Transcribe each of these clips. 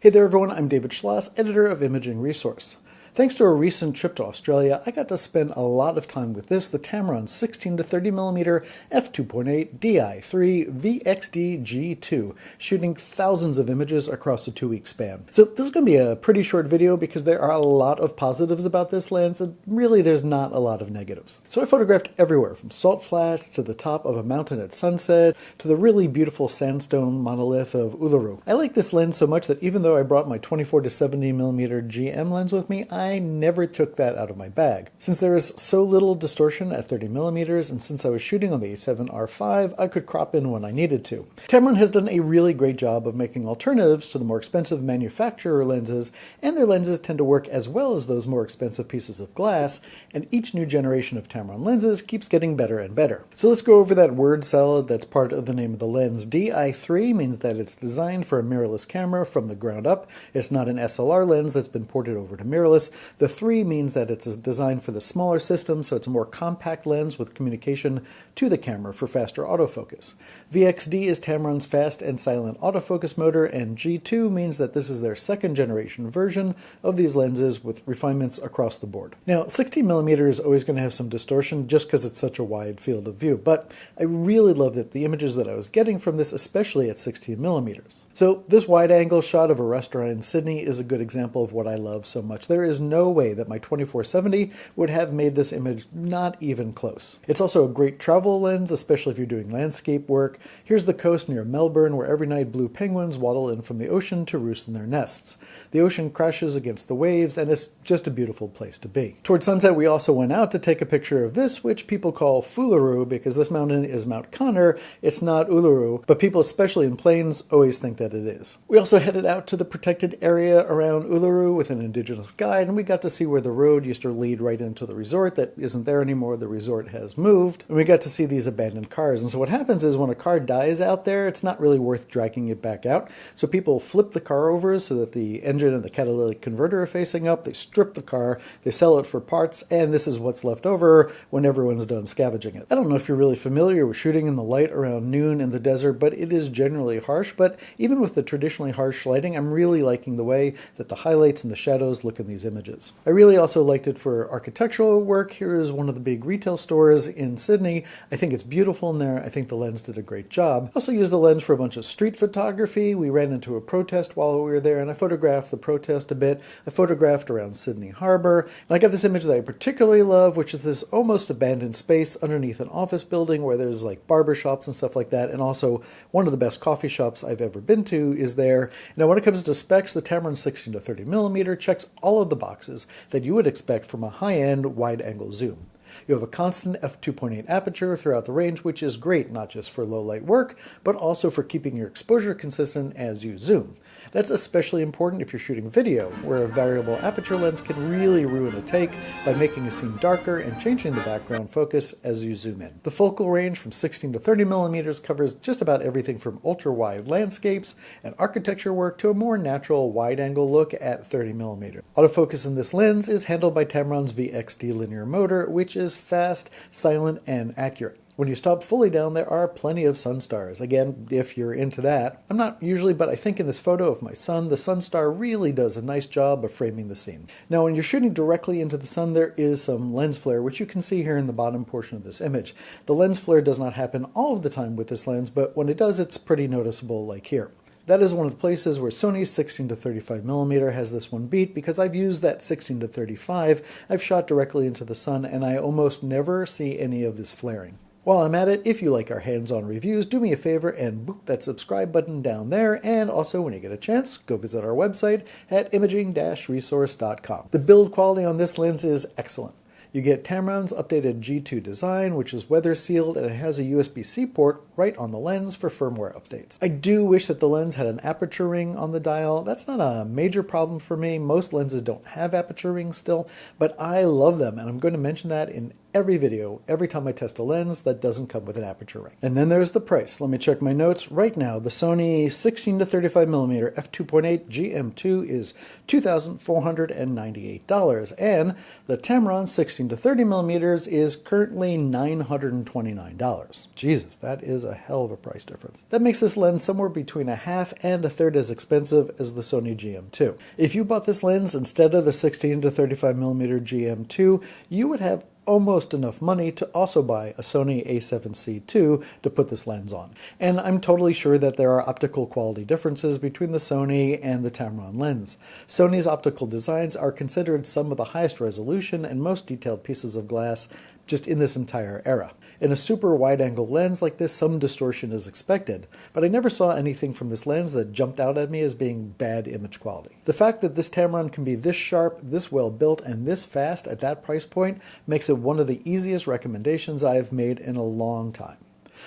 Hey there everyone, I'm David Schloss, editor of Imaging Resource. Thanks to a recent trip to Australia, I got to spend a lot of time with this, the Tamron 16-30mm f2.8 Di3 VXD G2, shooting thousands of images across a 2-week span. So this is going to be a pretty short video because there are a lot of positives about this lens, and really there's not a lot of negatives. So I photographed everywhere, from salt flats to the top of a mountain at sunset, to the really beautiful sandstone monolith of Uluru. I like this lens so much that even though I brought my 24-70mm GM lens with me, I never took that out of my bag. Since there is so little distortion at 30mm, and since I was shooting on the A7R5, I could crop in when I needed to. Tamron has done a really great job of making alternatives to the more expensive manufacturer lenses, and their lenses tend to work as well as those more expensive pieces of glass, and each new generation of Tamron lenses keeps getting better and better. So let's go over that word salad that's part of the name of the lens. Di3 means that it's designed for a mirrorless camera from the ground up. It's not an SLR lens that's been ported over to mirrorless. The 3 means that it's designed for the smaller system, so it's a more compact lens with communication to the camera for faster autofocus. VXD is Tamron's fast and silent autofocus motor, and G2 means that this is their second generation version of these lenses with refinements across the board. Now, 16mm is always going to have some distortion just because it's such a wide field of view, but I really love that the images that I was getting from this, especially at 16mm. So this wide-angle shot of a restaurant in Sydney is a good example of what I love so much. There is no way that my 24-70 would have made this image not even close. It's also a great travel lens, especially if you're doing landscape work. Here's the coast near Melbourne, where every night blue penguins waddle in from the ocean to roost in their nests. The ocean crashes against the waves, and it's just a beautiful place to be. Towards sunset, we also went out to take a picture of this, which people call Fuluru, because this mountain is Mount Connor. It's not Uluru, but people, especially in planes, always think that it is. We also headed out to the protected area around Uluru with an indigenous guide, and we got to see where the road used to lead right into the resort. That isn't there anymore. The resort has moved. And we got to see these abandoned cars. And so what happens is when a car dies out there, it's not really worth dragging it back out. So people flip the car over so that the engine and the catalytic converter are facing up. They strip the car, they sell it for parts, and this is what's left over when everyone's done scavenging it. I don't know if you're really familiar with shooting in the light around noon in the desert, but it is generally harsh. But even with the traditionally harsh lighting, I'm really liking the way that the highlights and the shadows look in these images. I really also liked it for architectural work. Here is one of the big retail stores in Sydney. I think it's beautiful in there. I think the lens did a great job. I also used the lens for a bunch of street photography. We ran into a protest while we were there, and I photographed the protest a bit. I photographed around Sydney Harbor, and I got this image that I particularly love, which is this almost abandoned space underneath an office building where there's like barber shops and stuff like that, and also one of the best coffee shops I've ever been to is there. Now, when it comes to specs, the Tamron 16-30mm checks all of the boxes that you would expect from a high-end wide-angle zoom. You have a constant f2.8 aperture throughout the range, which is great not just for low light work, but also for keeping your exposure consistent as you zoom. That's especially important if you're shooting video, where a variable aperture lens can really ruin a take by making a scene darker and changing the background focus as you zoom in. The focal range from 16 to 30mm covers just about everything from ultra-wide landscapes and architecture work to a more natural wide-angle look at 30mm. Autofocus in this lens is handled by Tamron's VXD linear motor, which is fast, silent, and accurate. When you stop fully down, there are plenty of sun stars. Again, if you're into that. I'm not usually, but I think in this photo of my sun, the sun star really does a nice job of framing the scene. Now, when you're shooting directly into the sun, there is some lens flare, which you can see here in the bottom portion of this image. The lens flare does not happen all of the time with this lens, but when it does, it's pretty noticeable, like here. That is one of the places where Sony's 16-35mm has this one beat, because I've used that 16-35. I've shot directly into the sun, and I almost never see any of this flaring. While I'm at it, if you like our hands-on reviews, do me a favor and boop that subscribe button down there, and also when you get a chance, go visit our website at imaging-resource.com. The build quality on this lens is excellent. You get Tamron's updated G2 design, which is weather sealed, and it has a USB-C port right on the lens for firmware updates. I do wish that the lens had an aperture ring on the dial. That's not a major problem for me. Most lenses don't have aperture rings still, but I love them, and I'm going to mention that in every video every time I test a lens that doesn't come with an aperture ring. And then there's the price. Let me check my notes. Right now, the Sony 16-35mm f2.8 GM2 is $2,498, and the Tamron 16-30mm is currently $929. Jesus, that is a hell of a price difference. That makes this lens somewhere between a half and a third as expensive as the Sony GM2. If you bought this lens instead of the 16-35mm GM2, you would have almost enough money to also buy a Sony a7C II to put this lens on. And I'm totally sure that there are optical quality differences between the Sony and the Tamron lens. Sony's optical designs are considered some of the highest resolution and most detailed pieces of glass just in this entire era. In a super wide-angle lens like this, some distortion is expected, but I never saw anything from this lens that jumped out at me as being bad image quality. The fact that this Tamron can be this sharp, this well built, and this fast at that price point makes it one of the easiest recommendations I've made in a long time.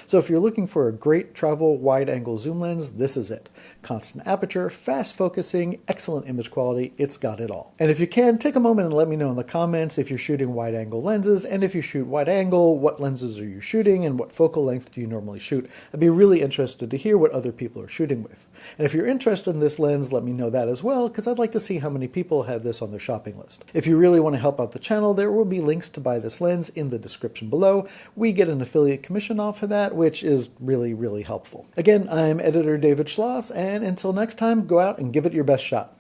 So if you're looking for a great travel wide-angle zoom lens, this is it. Constant aperture, fast focusing, excellent image quality, it's got it all. And if you can, take a moment and let me know in the comments if you're shooting wide-angle lenses, and if you shoot wide-angle, what lenses are you shooting and what focal length do you normally shoot? I'd be really interested to hear what other people are shooting with. And if you're interested in this lens, let me know that as well, because I'd like to see how many people have this on their shopping list. If you really want to help out the channel, there will be links to buy this lens in the description below. We get an affiliate commission off of that, which is really, really helpful. Again, I'm editor David Schloss, and until next time, go out and give it your best shot.